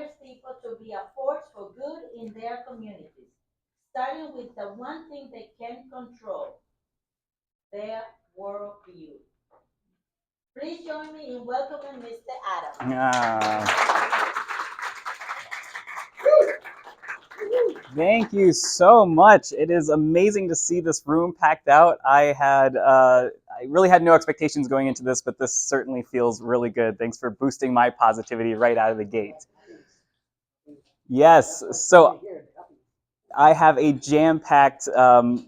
inspires people to be a force for good in their communities, starting with the one thing they can control, their worldview. Please join me in welcoming Mr. Adam. Thank you so much. It is amazing to see this room packed out. I really had no expectations going into this, but this certainly feels really good. Thanks for boosting my positivity right out of the gate. Yes, so I have a jam-packed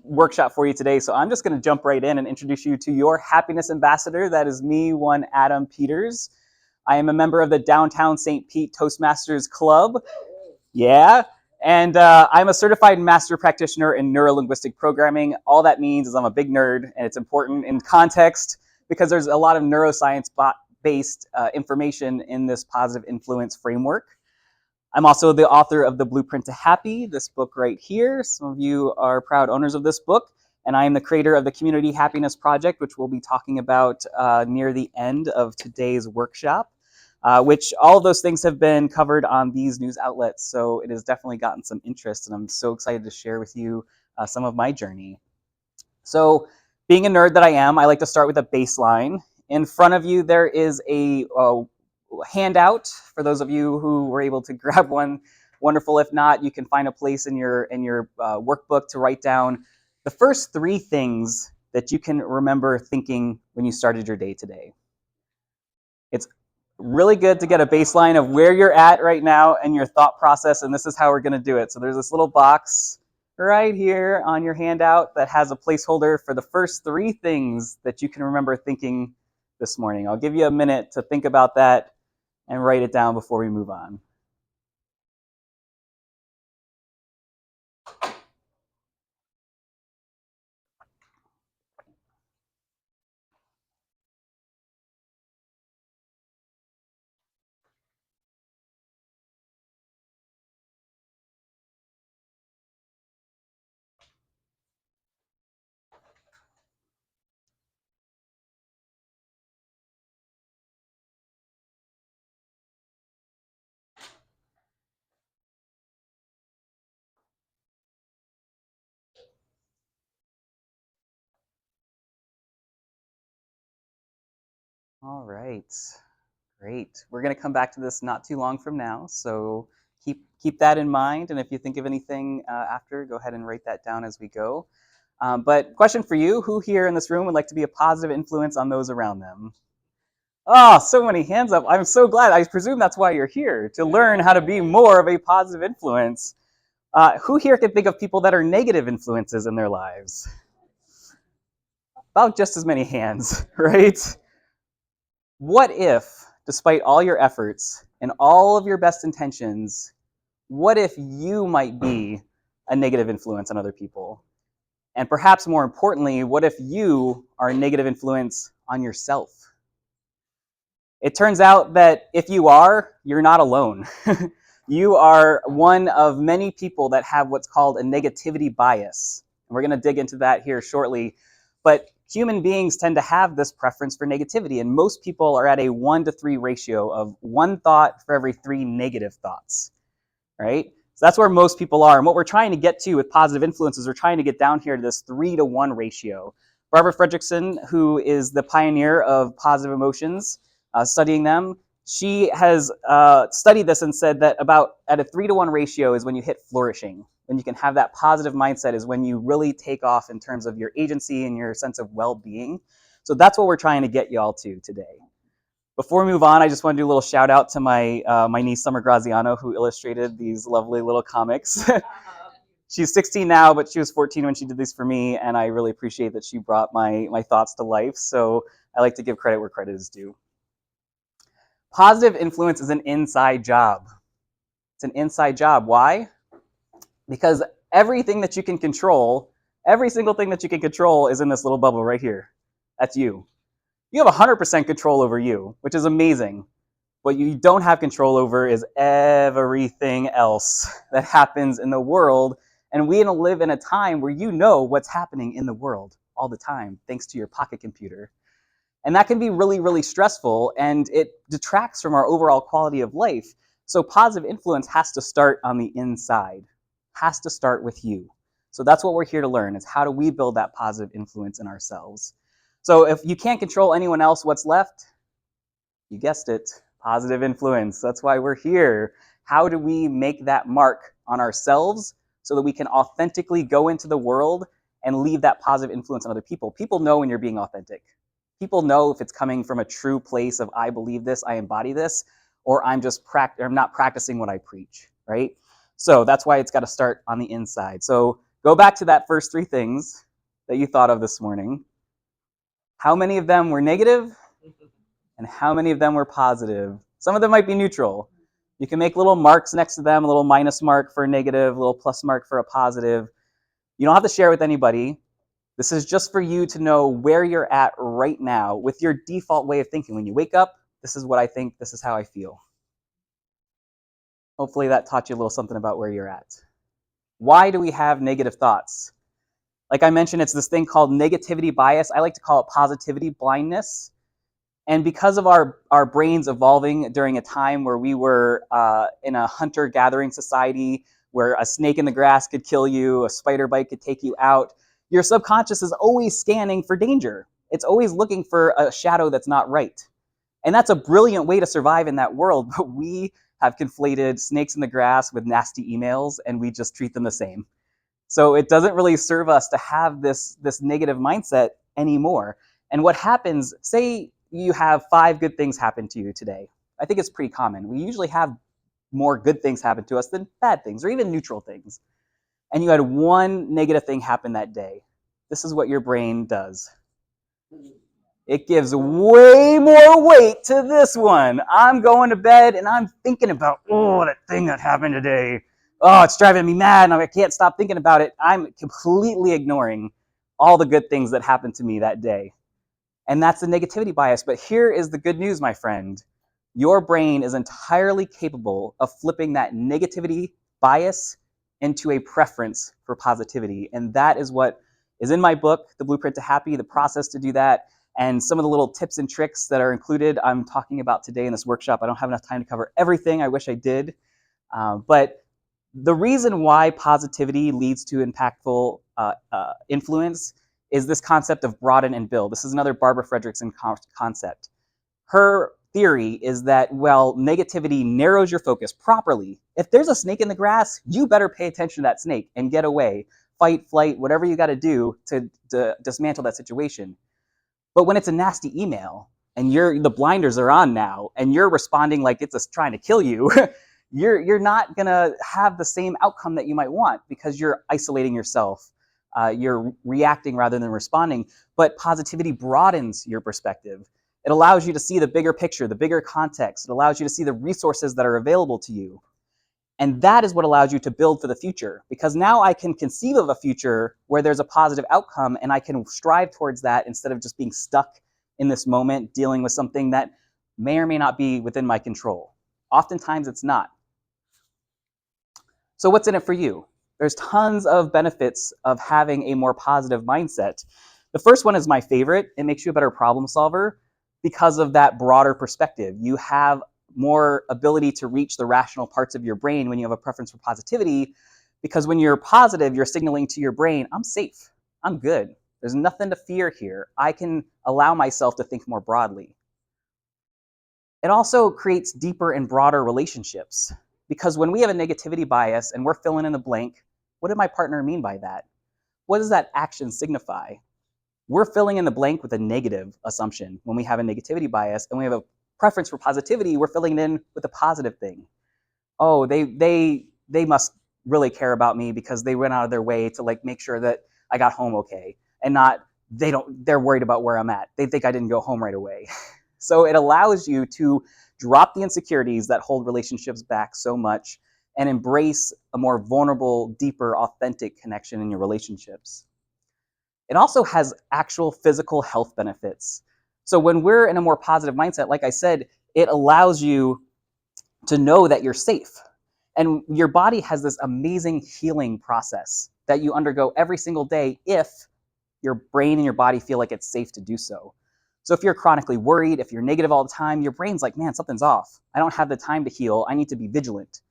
workshop for you today, so I'm just going to jump right in and introduce you to your happiness ambassador. That is me, one Adam Peters. I am a member of the Downtown St. Pete Toastmasters Club. Yeah, and I'm a certified master practitioner in neurolinguistic programming. All that means is I'm a big nerd, and it's important in context because there's a lot of neuroscience-based information in this positive influence framework. I'm also the author of The Blueprint to Happy, this book right here. Some of you are proud owners of this book. And I am the creator of the Community Happiness Project, which we'll be talking about near the end of today's workshop, which all of those things have been covered on these news outlets. So it has definitely gotten some interest, and I'm so excited to share with you some of my journey. So being a nerd that I am, I like to start with a baseline. In front of you, there is a handout for those of you who were able to grab one. Wonderful. If not, you can find a place in your workbook to write down the first 3 things that you can remember thinking when you started your day today. It's really good to get a baseline of where you're at right now and your thought process, and this is how we're going to do it. So there's this little box right here on your handout that has a placeholder for the first 3 things that you can remember thinking this morning. I'll give you a minute to think about that and write it down before we move on. All right, great. We're going to come back to this not too long from now, so keep that in mind. And if you think of anything after, go ahead and write that down as we go. But question for you: who here in this room would like to be a positive influence on those around them? Oh, so many hands up. I'm so glad. I presume that's why you're here, to learn how to be more of a positive influence. Who here can think of people that are negative influences in their lives? About just as many hands, right? What if, despite all your efforts and all of your best intentions, what if you might be a negative influence on other people? And perhaps more importantly, what if you are a negative influence on yourself? It turns out that if you are, you're not alone. You are one of many people that have what's called a negativity bias. And we're going to dig into that here shortly. But human beings tend to have this preference for negativity, and most people are at a 1-to-3 ratio of 1 thought for every 3 negative thoughts, right? So that's where most people are. And what we're trying to get to with positive influences, we're trying to get down here to this 3-to-1 ratio. Barbara Fredrickson, who is the pioneer of positive emotions, studying them, she has studied this and said that about at a 3-to-1 ratio is when you hit flourishing. When you can have that positive mindset is when you really take off in terms of your agency and your sense of well-being. So that's what we're trying to get y'all to today. Before we move on, I just want to do a little shout out to my niece Summer Graziano, who illustrated these lovely little comics. She's 16 now, but she was 14 when she did these for me, and I really appreciate that she brought my thoughts to life. So I like to give credit where credit is due. Positive influence is an inside job. It's an inside job. Why? Because everything that you can control, every single thing that you can control is in this little bubble right here. That's you. You have 100% control over you, which is amazing. What you don't have control over is everything else that happens in the world. And we live in a time where you know what's happening in the world all the time, thanks to your pocket computer. And that can be really, really stressful, and it detracts from our overall quality of life. So positive influence has to start on the inside, has to start with you. So that's what we're here to learn, is how do we build that positive influence in ourselves. So if you can't control anyone else, what's left? You guessed it, positive influence. That's why we're here. How do we make that mark on ourselves so that we can authentically go into the world and leave that positive influence on other people? People know when you're being authentic. People know if it's coming from a true place of I believe this, I embody this, or I'm not practicing what I preach, right? So that's why it's got to start on the inside. So go back to that first three things that you thought of this morning. How many of them were negative? And how many of them were positive? Some of them might be neutral. You can make little marks next to them, a little minus mark for a negative, a little plus mark for a positive. You don't have to share with anybody. This is just for you to know where you're at right now with your default way of thinking. When you wake up, this is what I think, this is how I feel. Hopefully that taught you a little something about where you're at. Why do we have negative thoughts? Like I mentioned, it's this thing called negativity bias. I like to call it positivity blindness. And because of our brains evolving during a time where we were in a hunter-gathering society where a snake in the grass could kill you, a spider bite could take you out, your subconscious is always scanning for danger. It's always looking for a shadow that's not right. And that's a brilliant way to survive in that world, but we have conflated snakes in the grass with nasty emails, and we just treat them the same. So it doesn't really serve us to have this negative mindset anymore. And what happens, say you have 5 good things happen to you today. I think it's pretty common. We usually have more good things happen to us than bad things, or even neutral things. And you had one negative thing happen that day. This is what your brain does. It gives way more weight to this one. I'm going to bed and I'm thinking about, oh, that thing that happened today. Oh, it's driving me mad and I can't stop thinking about it. I'm completely ignoring all the good things that happened to me that day. And that's the negativity bias. But here is the good news, my friend. Your brain is entirely capable of flipping that negativity bias into a preference for positivity. And that is what is in my book, The Blueprint to Happy, the process to do that. And some of the little tips and tricks that are included, I'm talking about today in this workshop. I don't have enough time to cover everything. I wish I did. But the reason why positivity leads to impactful influence is this concept of broaden and build. This is another Barbara Fredrickson concept. Her theory is that, well, negativity narrows your focus properly. If there's a snake in the grass, you better pay attention to that snake and get away. Fight, flight, whatever you got to do to dismantle that situation. But when it's a nasty email and the blinders are on now and you're responding like it's trying to kill you, you're not gonna have the same outcome that you might want because you're isolating yourself. You're reacting rather than responding. But positivity broadens your perspective. It allows you to see the bigger picture, the bigger context. It allows you to see the resources that are available to you. And that is what allows you to build for the future, because now I can conceive of a future where there's a positive outcome and I can strive towards that instead of just being stuck in this moment dealing with something that may or may not be within my control. Oftentimes it's not. So what's in it for you? There's tons of benefits of having a more positive mindset. The first one is my favorite. It makes you a better problem solver because of that broader perspective. You have more ability to reach the rational parts of your brain when you have a preference for positivity, because when you're positive, you're signaling to your brain, I'm safe, I'm good, there's nothing to fear here. I can allow myself to think more broadly. It also creates deeper and broader relationships, because when we have a negativity bias and we're filling in the blank, what did my partner mean by that? What does that action signify? We're filling in the blank with a negative assumption when we have a negativity bias, and we have a preference for positivity, we're filling it in with a positive thing. Oh, they must really care about me because they went out of their way to like make sure that I got home okay, and not they're worried about where I'm at. They think I didn't go home right away. So it allows you to drop the insecurities that hold relationships back so much and embrace a more vulnerable, deeper, authentic connection in your relationships. It also has actual physical health benefits. So when we're in a more positive mindset, like I said, it allows you to know that you're safe. And your body has this amazing healing process that you undergo every single day if your brain and your body feel like it's safe to do so. So if you're chronically worried, if you're negative all the time, your brain's like, man, something's off. I don't have the time to heal. I need to be vigilant.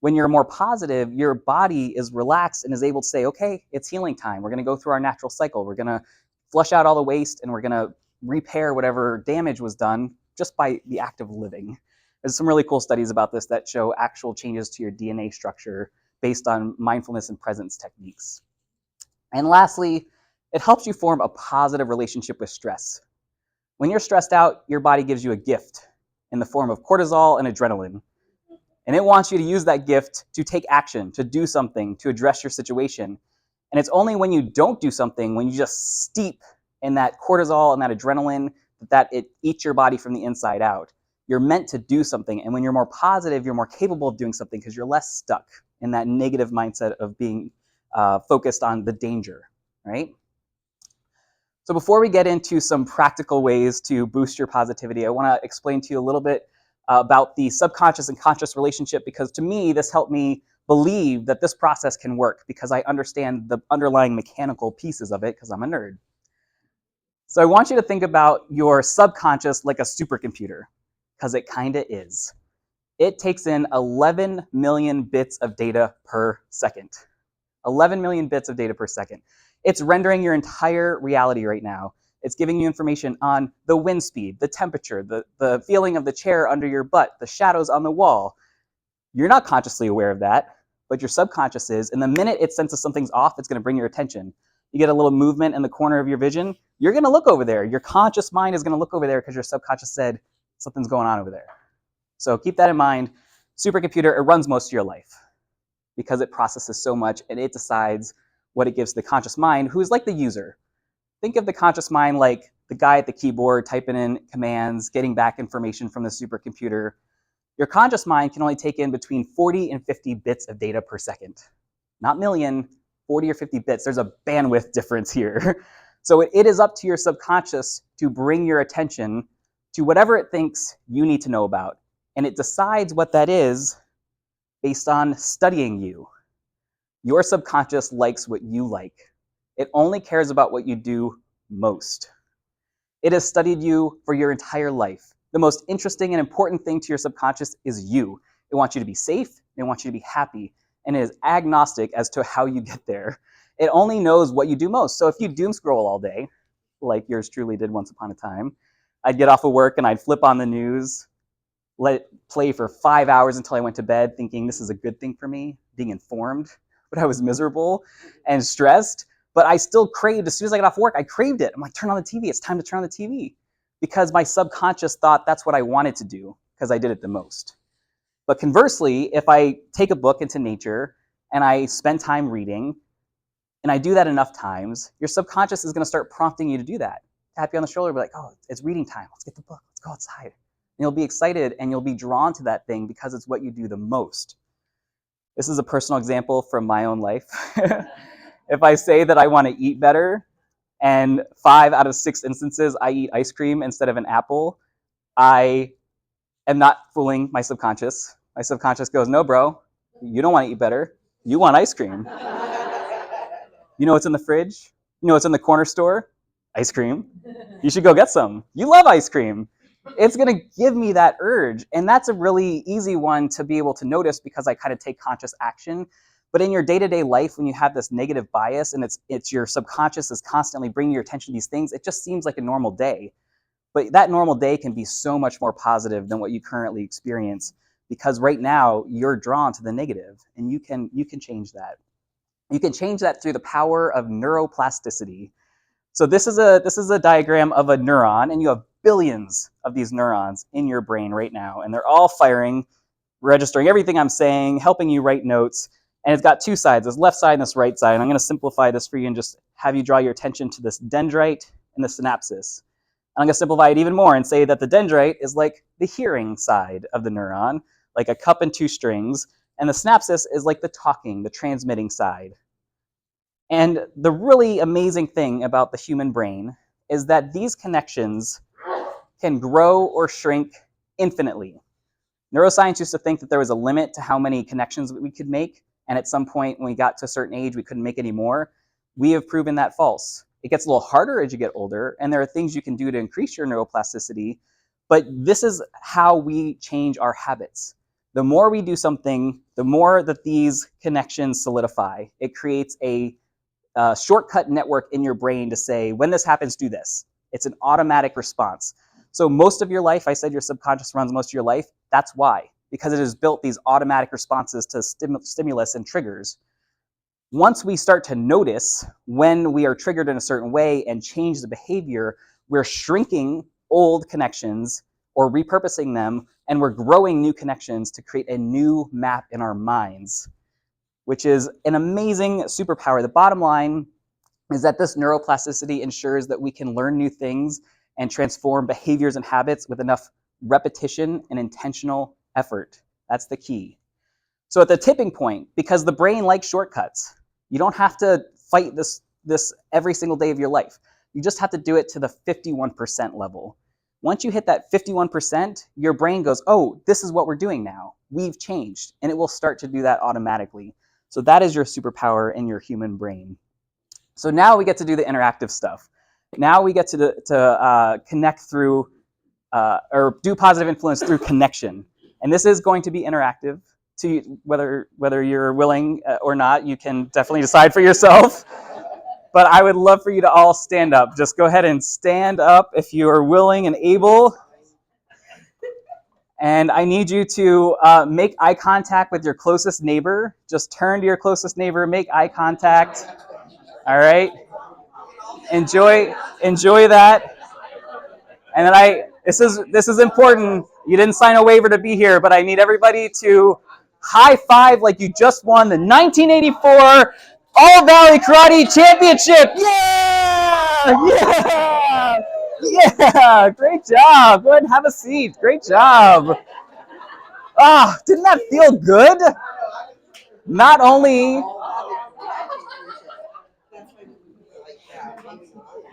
When you're more positive, your body is relaxed and is able to say, okay, it's healing time. We're going to go through our natural cycle. We're going to flush out all the waste and we're going to repair whatever damage was done just by the act of living. There's some really cool studies about this that show actual changes to your DNA structure based on mindfulness and presence techniques. And lastly, it helps you form a positive relationship with stress. When you're stressed out, your body gives you a gift in the form of cortisol and adrenaline. And it wants you to use that gift to take action, to do something, to address your situation. And it's only when you don't do something, when you just steep in that cortisol and that adrenaline, that it eats your body from the inside out. You're meant to do something. And when you're more positive, you're more capable of doing something because you're less stuck in that negative mindset of being focused on the danger, right? So before we get into some practical ways to boost your positivity, I want to explain to you a little bit about the subconscious and conscious relationship, because to me, this helped me believe that this process can work because I understand the underlying mechanical pieces of it because I'm a nerd. So I want you to think about your subconscious like a supercomputer, because it kind of is. It takes in 11 million bits of data per second. 11 million bits of data per second. It's rendering your entire reality right now. It's giving you information on the wind speed, the temperature, the feeling of the chair under your butt, the shadows on the wall. You're not consciously aware of that, but your subconscious is. And the minute it senses something's off, it's going to bring your attention. You get a little movement in the corner of your vision, you're going to look over there. Your conscious mind is going to look over there because your subconscious said something's going on over there. So keep that in mind. Supercomputer, it runs most of your life because it processes so much and it decides what it gives to the conscious mind, who's like the user. Think of the conscious mind like the guy at the keyboard typing in commands, getting back information from the supercomputer. Your conscious mind can only take in between 40 and 50 bits of data per second. Not million, 40 or 50 bits. There's a bandwidth difference here. So it is up to your subconscious to bring your attention to whatever it thinks you need to know about. And it decides what that is based on studying you. Your subconscious likes what you like. It only cares about what you do most. It has studied you for your entire life. The most interesting and important thing to your subconscious is you. It wants you to be safe, it wants you to be happy, and it is agnostic as to how you get there. It only knows what you do most. So if you doom scroll all day, like yours truly did once upon a time, I'd get off of work and I'd flip on the news, let it play for 5 hours until I went to bed thinking this is a good thing for me, being informed, but I was miserable and stressed. But I still craved, as soon as I got off work, I craved it. I'm like, turn on the TV. It's time to turn on the TV. Because my subconscious thought that's what I wanted to do because I did it the most. But conversely, if I take a book into nature and I spend time reading, and I do that enough times, your subconscious is going to start prompting you to do that. Tap you on the shoulder, be like, oh, it's reading time. Let's get the book. Let's go outside. And you'll be excited and you'll be drawn to that thing because it's what you do the most. This is a personal example from my own life. If I say that I want to eat better, and 5 out of 6 instances I eat ice cream instead of an apple, I am not fooling my subconscious. My subconscious goes, no, bro, you don't want to eat better. You want ice cream. You know what's in the fridge? You know what's in the corner store? Ice cream. You should go get some. You love ice cream. It's going to give me that urge. And that's a really easy one to be able to notice because I kind of take conscious action. But in your day-to-day life, when you have this negative bias and it's your subconscious is constantly bringing your attention to these things, it just seems like a normal day. But that normal day can be so much more positive than what you currently experience because right now you're drawn to the negative, and you can change that. You can change that through the power of neuroplasticity. So this is a diagram of a neuron, and you have billions of these neurons in your brain right now, and they're all firing, registering everything I'm saying, helping you write notes. And it's got two sides, this left side and this right side. And I'm going to simplify this for you and just have you draw your attention to this dendrite and the synapses. And I'm going to simplify it even more and say that the dendrite is like the hearing side of the neuron, like a cup and two strings. And the synapses is like the talking, the transmitting side. And the really amazing thing about the human brain is that these connections can grow or shrink infinitely. Neuroscience used to think that there was a limit to how many connections we could make, and at some point when we got to a certain age, we couldn't make any more. We have proven that false. It gets a little harder as you get older, and there are things you can do to increase your neuroplasticity, but this is how we change our habits. The more we do something, the more that these connections solidify. It creates a shortcut network in your brain to say, when this happens, do this. It's an automatic response. So most of your life, I said your subconscious runs most of your life. That's why, because it has built these automatic responses to stimulus and triggers. Once we start to notice when we are triggered in a certain way and change the behavior, we're shrinking old connections or repurposing them, and we're growing new connections to create a new map in our minds, which is an amazing superpower. The bottom line is that this neuroplasticity ensures that we can learn new things and transform behaviors and habits with enough repetition and intentional effort. That's the key. So at the tipping point, because the brain likes shortcuts, you don't have to fight this every single day of your life. You just have to do it to the 51% level. Once you hit that 51%, your brain goes, oh, this is what we're doing now. We've changed. And it will start to do that automatically. So that is your superpower in your human brain. So now we get to do the interactive stuff. Now we get to connect through, or do positive influence through connection. And this is going to be interactive. To you, whether you're willing or not, you can definitely decide for yourself. But I would love for you to all stand up. Just go ahead and stand up if you are willing and able. And I need you to make eye contact with your closest neighbor. Just turn to your closest neighbor, make eye contact. All right. Enjoy that. And then this is important. You didn't sign a waiver to be here, but I need everybody to high five like you just won the 1984 All Valley Karate Championship. Yeah! Yeah! Yeah! Great job. Go ahead and have a seat. Great job. Ah, didn't that feel good? Not only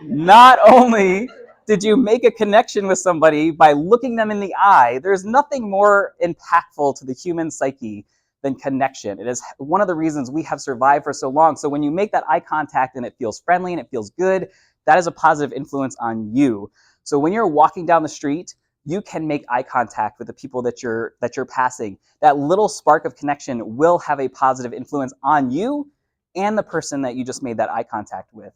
Not only did you make a connection with somebody by looking them in the eye, there's nothing more impactful to the human psyche than connection. It is one of the reasons we have survived for so long. So when you make that eye contact and it feels friendly and it feels good, that is a positive influence on you. So when you're walking down the street, you can make eye contact with the people that you're passing. That little spark of connection will have a positive influence on you and the person that you just made that eye contact with.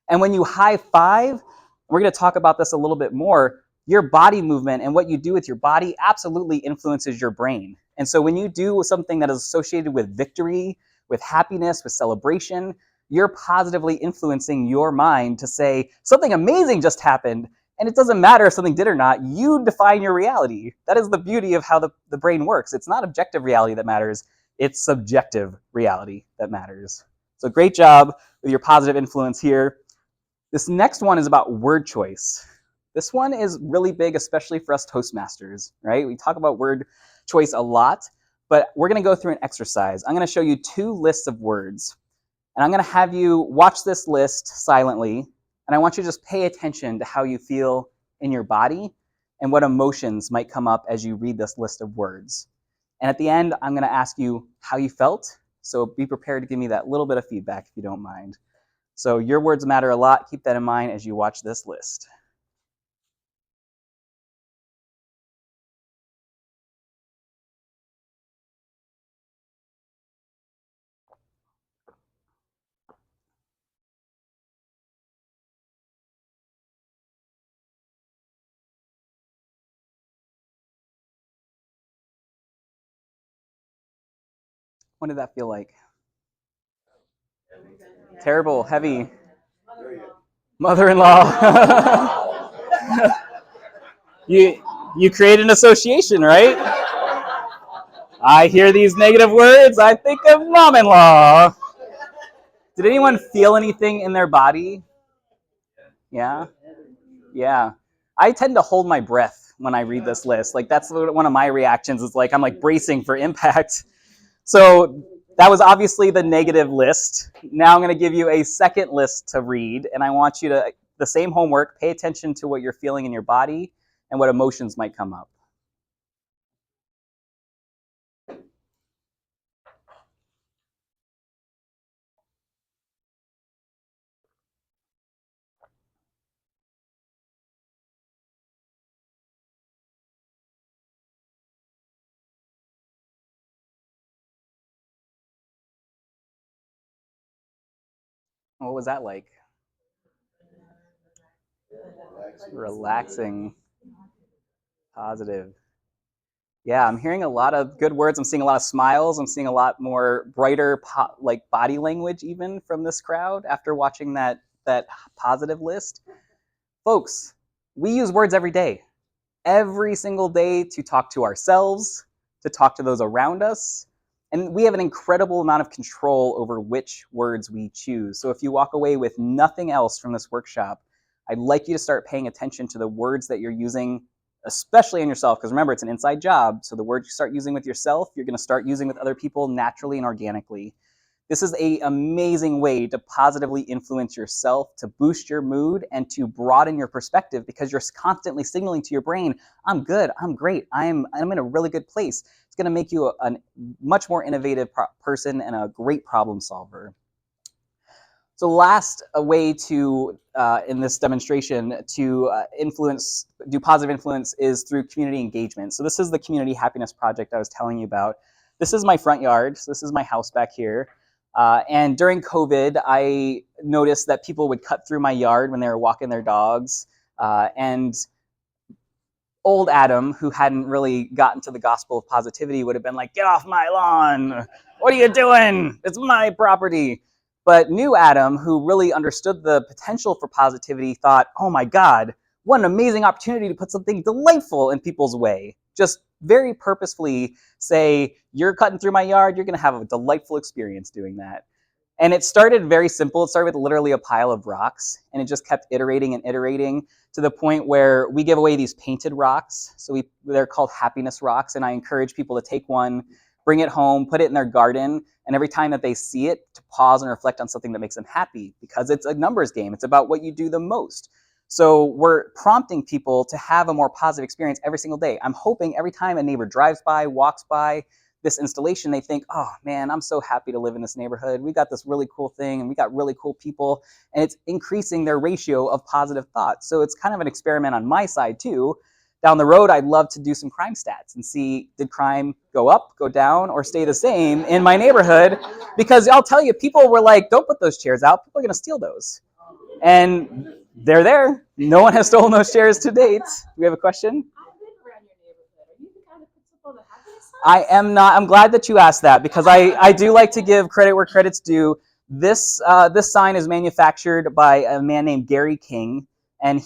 And when you high five, we're going to talk about this a little bit more, your body movement and what you do with your body absolutely influences your brain. And so when you do something that is associated with victory, with happiness, with celebration, you're positively influencing your mind to say, something amazing just happened. And it doesn't matter if something did or not, you define your reality. That is the beauty of how the brain works. It's not objective reality that matters, it's subjective reality that matters. So great job with your positive influence here. This next one is about word choice. This one is really big, especially for us Toastmasters, right? We talk about word choice a lot, but we're going to go through an exercise. I'm going to show you 2 lists of words, and I'm going to have you watch this list silently, and I want you to just pay attention to how you feel in your body and what emotions might come up as you read this list of words. And at the end, I'm going to ask you how you felt, so be prepared to give me that little bit of feedback if you don't mind. So your words matter a lot. Keep that in mind as you watch this list. What did that feel like? Terrible, heavy. Mother-in-law. you create an association, right? I hear these negative words, I think of mom-in-law. Did anyone feel anything in their body? Yeah? Yeah. I tend to hold my breath when I read this list. Like that's one of my reactions is like I'm like bracing for impact. So that was obviously the negative list. Now I'm going to give you a second list to read, and I want you to, the same homework, pay attention to what you're feeling in your body and what emotions might come up. What was that like? Relaxing, positive. Yeah, I'm hearing a lot of good words. I'm seeing a lot of smiles. I'm seeing a lot more brighter, like body language, even from this crowd after watching that positive list. Folks, we use words every single day to talk to ourselves, to talk to those around us. And we have an incredible amount of control over which words we choose. So if you walk away with nothing else from this workshop, I'd like you to start paying attention to the words that you're using, especially in yourself, because remember, it's an inside job. So the words you start using with yourself, you're going to start using with other people naturally and organically. This is an amazing way to positively influence yourself, to boost your mood, and to broaden your perspective because you're constantly signaling to your brain, I'm good, I'm great, I'm in a really good place. It's going to make you a much more innovative person and a great problem solver. So last, a way to, in this demonstration, to do positive influence is through community engagement. So this is the Community Happiness Project I was telling you about. This is my front yard. So this is my house back here. And during COVID, I noticed that people would cut through my yard when they were walking their dogs. And old Adam, who hadn't really gotten to the gospel of positivity, would have been like, get off my lawn. What are you doing? It's my property. But new Adam, who really understood the potential for positivity, thought, oh my God, what an amazing opportunity to put something delightful in people's way. Just very purposefully say, you're cutting through my yard, you're going to have a delightful experience doing that. And it started very simple. It started with literally a pile of rocks, and it just kept iterating and iterating to the point where we give away these painted rocks. So they're called happiness rocks, and I encourage people to take one, bring it home, put it in their garden, and every time that they see it, to pause and reflect on something that makes them happy, because it's a numbers game. It's about what you do the most. So we're prompting people to have a more positive experience every single day. I'm hoping every time a neighbor drives by, walks by this installation, they think, oh man, I'm so happy to live in this neighborhood. We got this really cool thing and we got really cool people, and it's increasing their ratio of positive thoughts. So it's kind of an experiment on my side too. Down the road, I'd love to do some crime stats and see, did crime go up, go down, or stay the same in my neighborhood? Because I'll tell you, people were like, don't put those chairs out. People are going to steal those. And they're there. No one has stolen those chairs to date. Do we have a question? I am not. I'm glad that you asked that, because I do like to give credit where credit's due. This sign is manufactured by a man named Gary King, and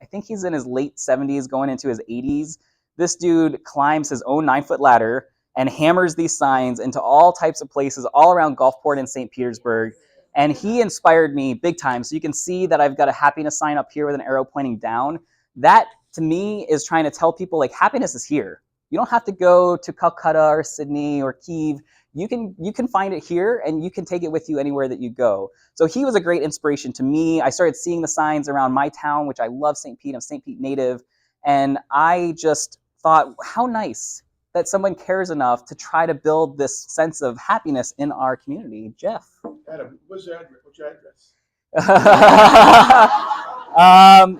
I think he's in his late 70s, going into his 80s. This dude climbs his own 9-foot ladder and hammers these signs into all types of places all around Gulfport and St. Petersburg. And he inspired me big time. So you can see that I've got a happiness sign up here with an arrow pointing down. That, to me, is trying to tell people, like, happiness is here. You don't have to go to Calcutta or Sydney or Kiev. You can find it here, and you can take it with you anywhere that you go. So he was a great inspiration to me. I started seeing the signs around my town, which I love St. Pete. I'm St. Pete native. And I just thought, how nice that someone cares enough to try to build this sense of happiness in our community. Jeff. Adam, what's your address?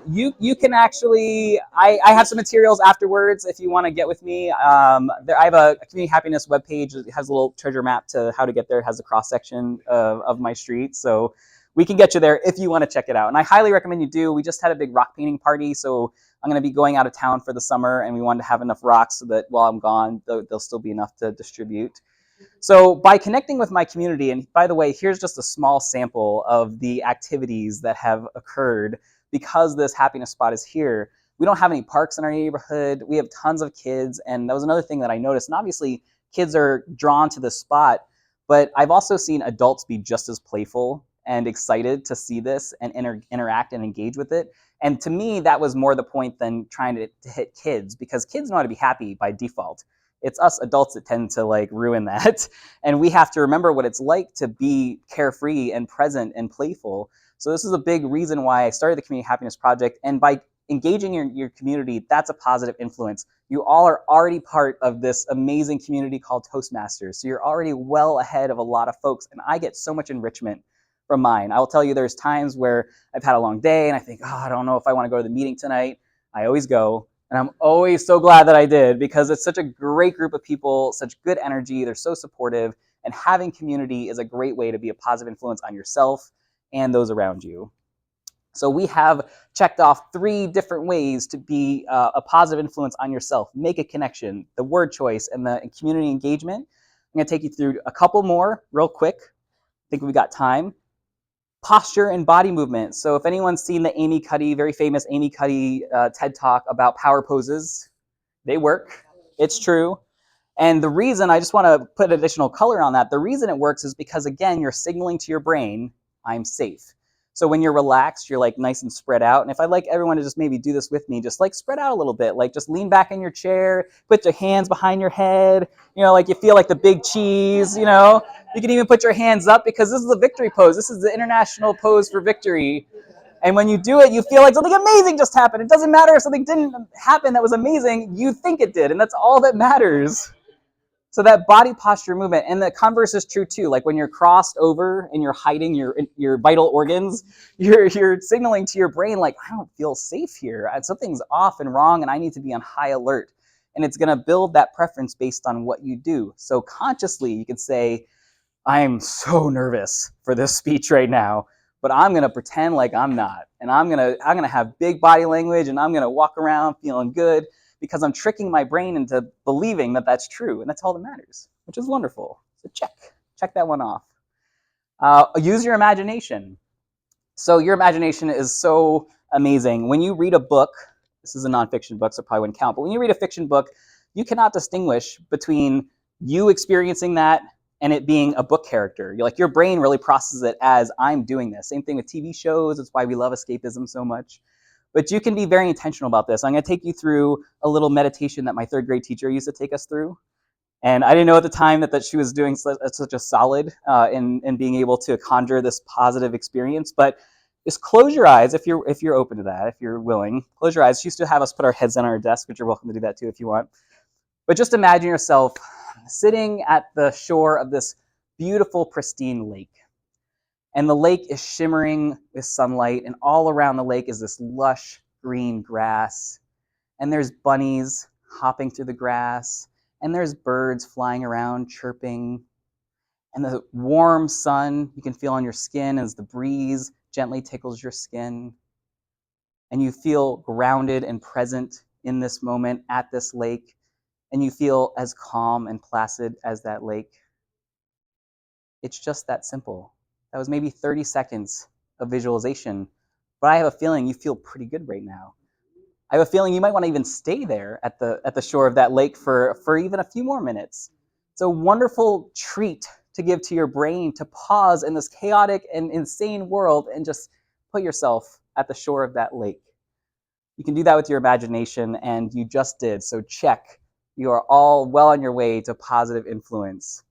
You can actually, I have some materials afterwards if you want to get with me. I have a community happiness webpage. It has a little treasure map to how to get there. It has a cross section of my street, so we can get you there if you want to check it out. And I highly recommend you do. We just had a big rock painting party, so I'm going to be going out of town for the summer, and we wanted to have enough rocks so that while I'm gone, there'll still be enough to distribute. So by connecting with my community, and by the way, here's just a small sample of the activities that have occurred because this happiness spot is here. We don't have any parks in our neighborhood. We have tons of kids, and that was another thing that I noticed. And obviously, kids are drawn to this spot, but I've also seen adults be just as playful and excited to see this and interact and engage with it. And to me, that was more the point than trying to hit kids, because kids know how to be happy by default. It's us adults that tend to like ruin that. And we have to remember what it's like to be carefree and present and playful. So this is a big reason why I started the Community Happiness Project. And by engaging your community, that's a positive influence. You all are already part of this amazing community called Toastmasters. So you're already well ahead of a lot of folks. And I get so much enrichment from mine. I will tell you, there's times where I've had a long day and I think, oh, I don't know if I want to go to the meeting tonight. I always go. And I'm always so glad that I did, because it's such a great group of people, such good energy. They're so supportive. And having community is a great way to be a positive influence on yourself and those around you. So we have checked off 3 different ways to be a positive influence on yourself, make a connection, the word choice, and the community engagement. I'm going to take you through a couple more real quick. I think we've got time. Posture and body movement. So if anyone's seen the Amy Cuddy, very famous Amy Cuddy TED Talk about power poses, they work. It's true. And the reason, I just want to put additional color on that, the reason it works is because, again, you're signaling to your brain, I'm safe. So when you're relaxed, you're like nice and spread out. And if I'd like everyone to just maybe do this with me, just like spread out a little bit, like just lean back in your chair, put your hands behind your head, like you feel like the big cheese, You can even put your hands up because this is a victory pose. This is the international pose for victory. And when you do it, you feel like something amazing just happened. It doesn't matter if something didn't happen that was amazing, you think it did, and that's all that matters. So that body posture movement, and the converse is true too. Like when you're crossed over and you're hiding your vital organs, you're signaling to your brain like, I don't feel safe here. Something's off and wrong, and I need to be on high alert. And it's going to build that preference based on what you do. So consciously, you can say, I'm so nervous for this speech right now, but I'm going to pretend like I'm not. And I'm going to have big body language, and I'm going to walk around feeling good, because I'm tricking my brain into believing that that's true, and that's all that matters, which is wonderful. So check that one off. Use your imagination. So your imagination is so amazing. When you read a book, this is a nonfiction book, so it probably wouldn't count, but when you read a fiction book, you cannot distinguish between you experiencing that and it being a book character. Your brain really processes it as, I'm doing this. Same thing with TV shows. It's why we love escapism so much. But you can be very intentional about this. I'm going to take you through a little meditation that my 3rd grade teacher used to take us through. And I didn't know at the time that she was doing such a solid in being able to conjure this positive experience. But just close your eyes if you're open to that, if you're willing. Close your eyes. She used to have us put our heads on our desk, which you're welcome to do that too if you want. But just imagine yourself sitting at the shore of this beautiful, pristine lake. And the lake is shimmering with sunlight, and all around the lake is this lush green grass. And there's bunnies hopping through the grass, and there's birds flying around chirping. And the warm sun you can feel on your skin as the breeze gently tickles your skin. And you feel grounded and present in this moment at this lake, and you feel as calm and placid as that lake. It's just that simple. That was maybe 30 seconds of visualization, but I have a feeling you feel pretty good right now. I have a feeling you might want to even stay there at the shore of that lake for even a few more minutes. It's a wonderful treat to give to your brain to pause in this chaotic and insane world and just put yourself at the shore of that lake. You can do that with your imagination, and you just did, so check. You are all well on your way to positive influence.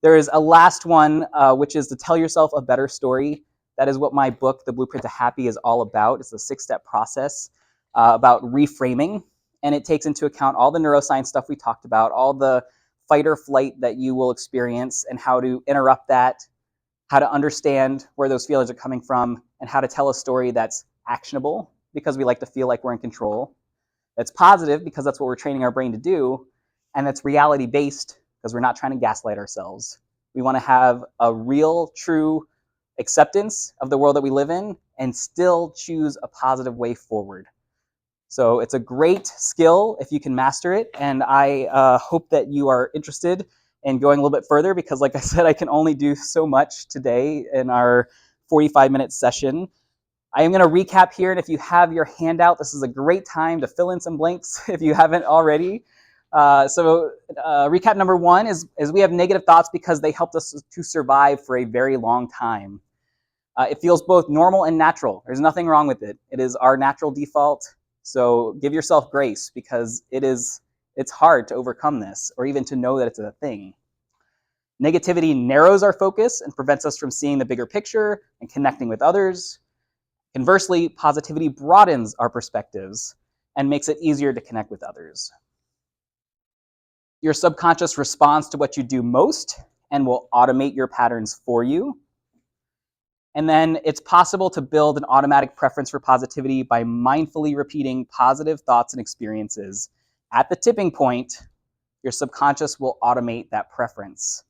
There is a last one, which is to tell yourself a better story. That is what my book, The Blueprint to Happy, is all about. It's a 6-step process about reframing, and it takes into account all the neuroscience stuff we talked about, all the fight or flight that you will experience, and how to interrupt that, how to understand where those feelings are coming from, and how to tell a story that's actionable, because we like to feel like we're in control, that's positive, because that's what we're training our brain to do, and that's reality-based, because we're not trying to gaslight ourselves. We want to have a real, true acceptance of the world that we live in and still choose a positive way forward. So it's a great skill if you can master it, and I hope that you are interested in going a little bit further, because like I said, I can only do so much today in our 45-minute session. I am going to recap here, and if you have your handout, this is a great time to fill in some blanks if you haven't already. Recap number 1 is we have negative thoughts because they helped us to survive for a very long time. It feels both normal and natural. There's nothing wrong with it. It is our natural default. So give yourself grace, because it's hard to overcome this, or even to know that it's a thing. Negativity narrows our focus and prevents us from seeing the bigger picture and connecting with others. Conversely, positivity broadens our perspectives and makes it easier to connect with others. Your subconscious responds to what you do most and will automate your patterns for you. And then it's possible to build an automatic preference for positivity by mindfully repeating positive thoughts and experiences. At the tipping point, your subconscious will automate that preference.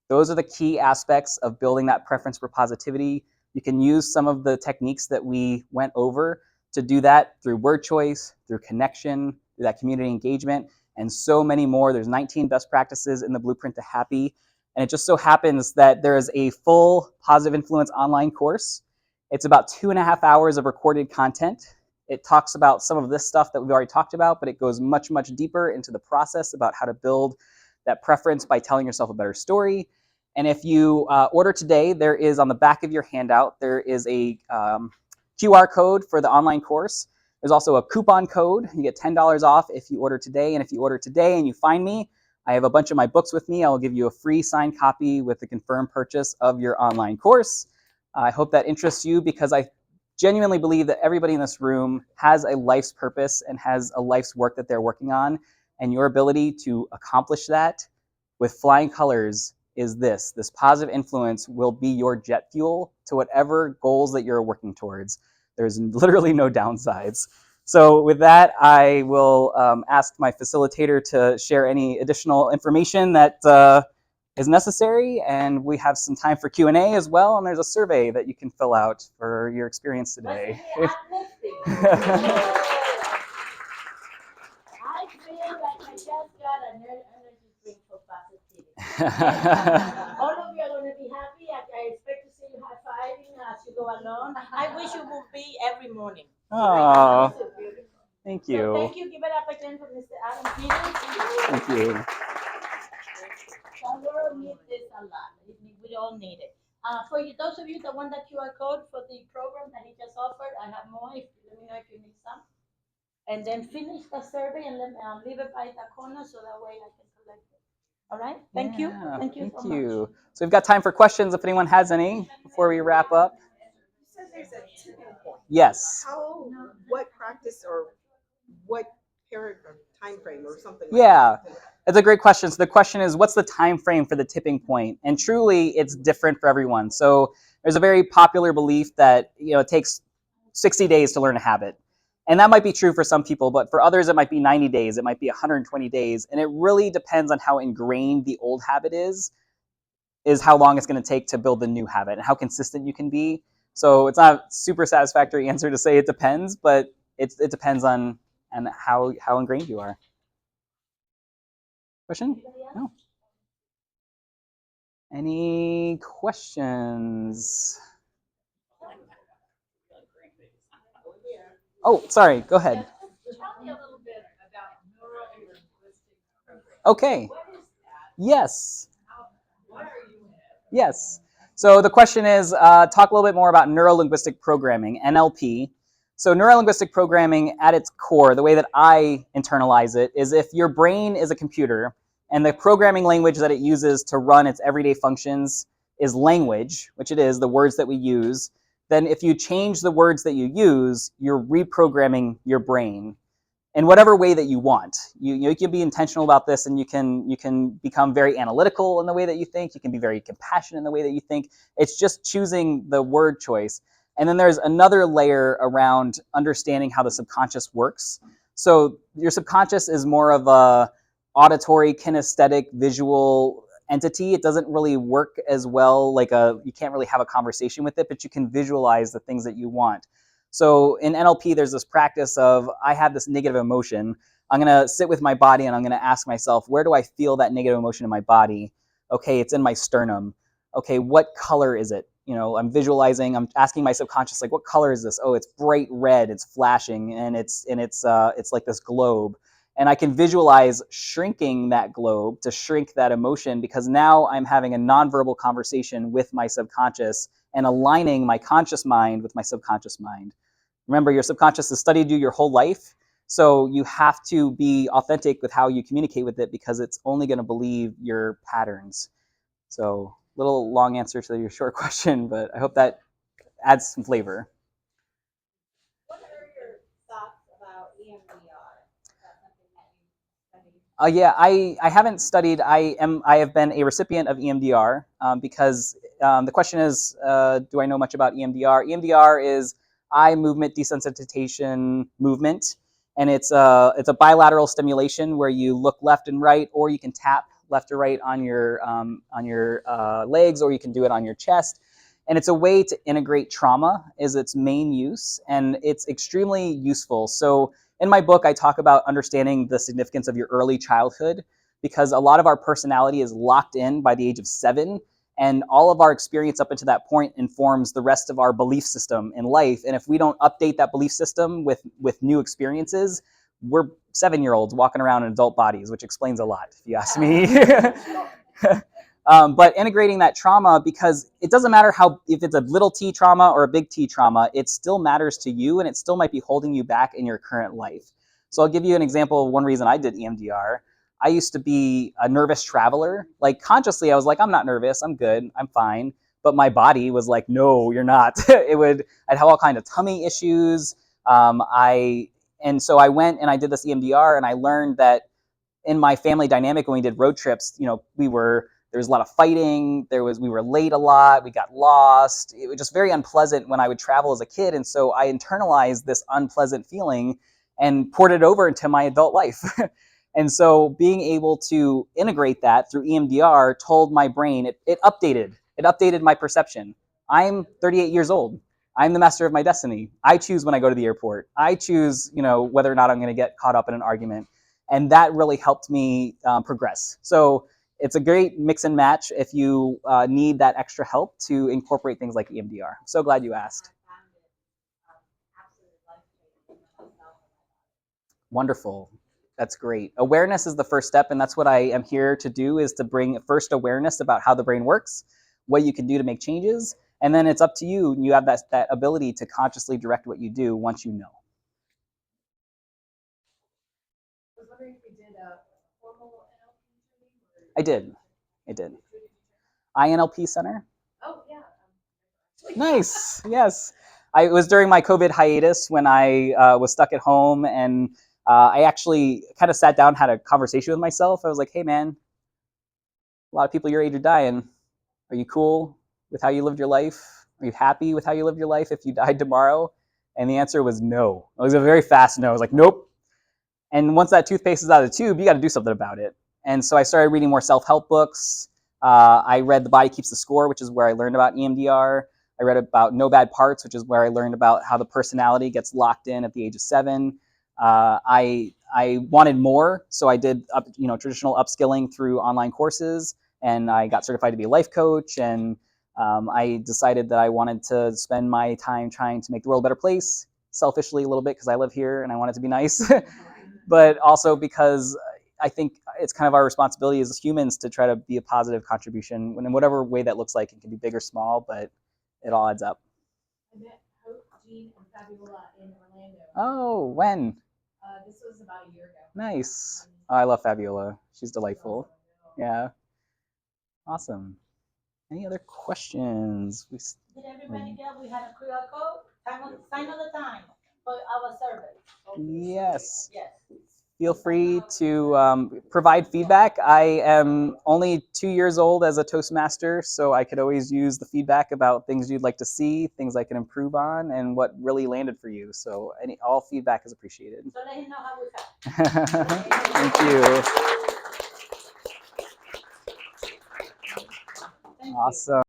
Those are the key aspects of building that preference for positivity. You can use some of the techniques that we went over to do that through word choice, through connection, through that community engagement, and so many more. There's 19 best practices in the Blueprint to Happy. And it just so happens that there is a full Positive Influence online course. It's about 2.5 hours of recorded content. It talks about some of this stuff that we've already talked about, but it goes much, much deeper into the process about how to build that preference by telling yourself a better story. And if you order today, there is on the back of your handout, there is a QR code for the online course. There's also a coupon code. You get $10 off if you order today. And if you order today and you find me, I have a bunch of my books with me. I will give you a free signed copy with the confirmed purchase of your online course. I hope that interests you because I genuinely believe that everybody in this room has a life's purpose and has a life's work that they're working on. And your ability to accomplish that with flying colors is this positive influence will be your jet fuel to whatever goals that you're working towards. There's literally no downsides. So with that, I will ask my facilitator to share any additional information that is necessary, and we have some time for Q&A as well, and there's a survey that you can fill out for your experience today. I feel like I just got an energy drink for positivity. All of you are going to be happy. I expect to see you high-fiving as you go along. I wish you would be every morning. Oh, thank So you. thank you. Give it up again for Mr. Adam Peters. Thank you. The world needs this a lot. We all need it. For you, those of you that want that QR code for the program that he just offered, I have more. Let me know if you need some. And then finish the survey and leave it by the corner so that way I can collect it. All right? Thank you. Thank you so much. So we've got time for questions if anyone has any before we wrap up. You said there's a tipping point. Yes. What practice or what period or time frame or something? Yeah. Like that? It's a great question. So the question is, what's the time frame for the tipping point? And truly, it's different for everyone. So there's a very popular belief that it takes 60 days to learn a habit. And that might be true for some people, but for others, it might be 90 days. It might be 120 days. And it really depends on how ingrained the old habit is how long it's going to take to build the new habit and how consistent you can be. So it's not a super satisfactory answer to say it depends, but it depends on how ingrained you are. Question? No. Any questions? Oh, sorry. Go ahead. Tell me a little bit about neuro-linguistic programming. Okay. What is that? Yes. What are you in? Yes. So the question is, talk a little bit more about neuro-linguistic programming, NLP. So neuro-linguistic programming at its core, the way that I internalize it, is if your brain is a computer and the programming language that it uses to run its everyday functions is language, which it is, the words that we use, then if you change the words that you use, you're reprogramming your brain in whatever way that you want. You can be intentional about this, and you can become very analytical in the way that you think. You can be very compassionate in the way that you think. It's just choosing the word choice. And then there's another layer around understanding how the subconscious works. So your subconscious is more of a auditory, kinesthetic, visual entity. It doesn't really work as well, you can't really have a conversation with it, but you can visualize the things that you want. So in NLP, there's this practice of, I have this negative emotion. I'm going to sit with my body and I'm going to ask myself, where do I feel that negative emotion in my body? Okay, it's in my sternum. Okay, what color is it? I'm visualizing, I'm asking my subconscious, what color is this? Oh, it's bright red, it's flashing, and it's like this globe. And I can visualize shrinking that globe to shrink that emotion, because now I'm having a nonverbal conversation with my subconscious and aligning my conscious mind with my subconscious mind. Remember, your subconscious has studied you your whole life, so you have to be authentic with how you communicate with it, because it's only going to believe your patterns. So, little long answer to your short question, but I hope that adds some flavor. What are your thoughts about EMDR? Is that something that you study? Yeah, I haven't studied. I have been a recipient of EMDR because the question is, do I know much about EMDR? EMDR is eye movement desensitization movement, and it's a bilateral stimulation where you look left and right, or you can tap left or right on your legs, or you can do it on your chest. And it's a way to integrate trauma is its main use, and it's extremely useful. So in my book, I talk about understanding the significance of your early childhood, because a lot of our personality is locked in by the age of 7, and all of our experience up until that point informs the rest of our belief system in life. And if we don't update that belief system with new experiences, we're 7-year-olds walking around in adult bodies, which explains a lot, if you ask me. But integrating that trauma, because it doesn't matter if it's a little t trauma or a big T trauma, it still matters to you, and it still might be holding you back in your current life. So I'll give you an example of one reason I did EMDR. I used to be a nervous traveler. Like consciously, I was like, I'm not nervous, I'm good, I'm fine. But my body was like, no, you're not. I'd have all kinds of tummy issues. And so I went and I did this EMDR, and I learned that in my family dynamic, when we did road trips, there was a lot of fighting. We were late a lot. We got lost. It was just very unpleasant when I would travel as a kid. And so I internalized this unpleasant feeling and poured it over into my adult life. And so being able to integrate that through EMDR told my brain, it updated my perception. I'm 38 years old. I'm the master of my destiny. I choose when I go to the airport. I choose, whether or not I'm going to get caught up in an argument. And that really helped me progress. So it's a great mix and match if you need that extra help to incorporate things like EMDR. I'm so glad you asked. I found it absolutely life-changing for myself and my body. Wonderful. That's great. Awareness is the first step, and that's what I am here to do, is to bring first awareness about how the brain works, what you can do to make changes, and then it's up to you. You have that ability to consciously direct what you do once you know. I was wondering if you did a formal NLP training? I did. INLP Center. Oh, yeah. Nice. Yes. It was during my COVID hiatus when I was stuck at home, and I actually kind of sat down, had a conversation with myself. I was like, hey, man, a lot of people your age are dying. Are you cool with how you lived your life? Are you happy with how you lived your life if you died tomorrow? And the answer was no. It was a very fast no. I was like, nope. And once that toothpaste is out of the tube, you got to do something about it. And so I started reading more self-help books. I read The Body Keeps the Score, which is where I learned about EMDR. I read about No Bad Parts, which is where I learned about how the personality gets locked in at the age of 7. I wanted more, so I did traditional upskilling through online courses, and I got certified to be a life coach. And I decided that I wanted to spend my time trying to make the world a better place, selfishly a little bit because I live here and I want it to be nice, but also because I think it's kind of our responsibility as humans to try to be a positive contribution in whatever way that looks like. It can be big or small, but it all adds up. I met Hope, Jean, and Fabiola in Orlando. Oh, when? This was about a year ago. Nice. Oh, I love Fabiola. She's delightful. Yeah. Awesome. Any other questions? Did everybody get? We had a QR code. Sign of the time for our survey. Yes. Yes. Feel free to provide feedback. I am only 2 years old as a Toastmaster, so I could always use the feedback about things you'd like to see, things I can improve on, and what really landed for you. So all feedback is appreciated. So let him know how we felt. Thank you. Thank you. Awesome.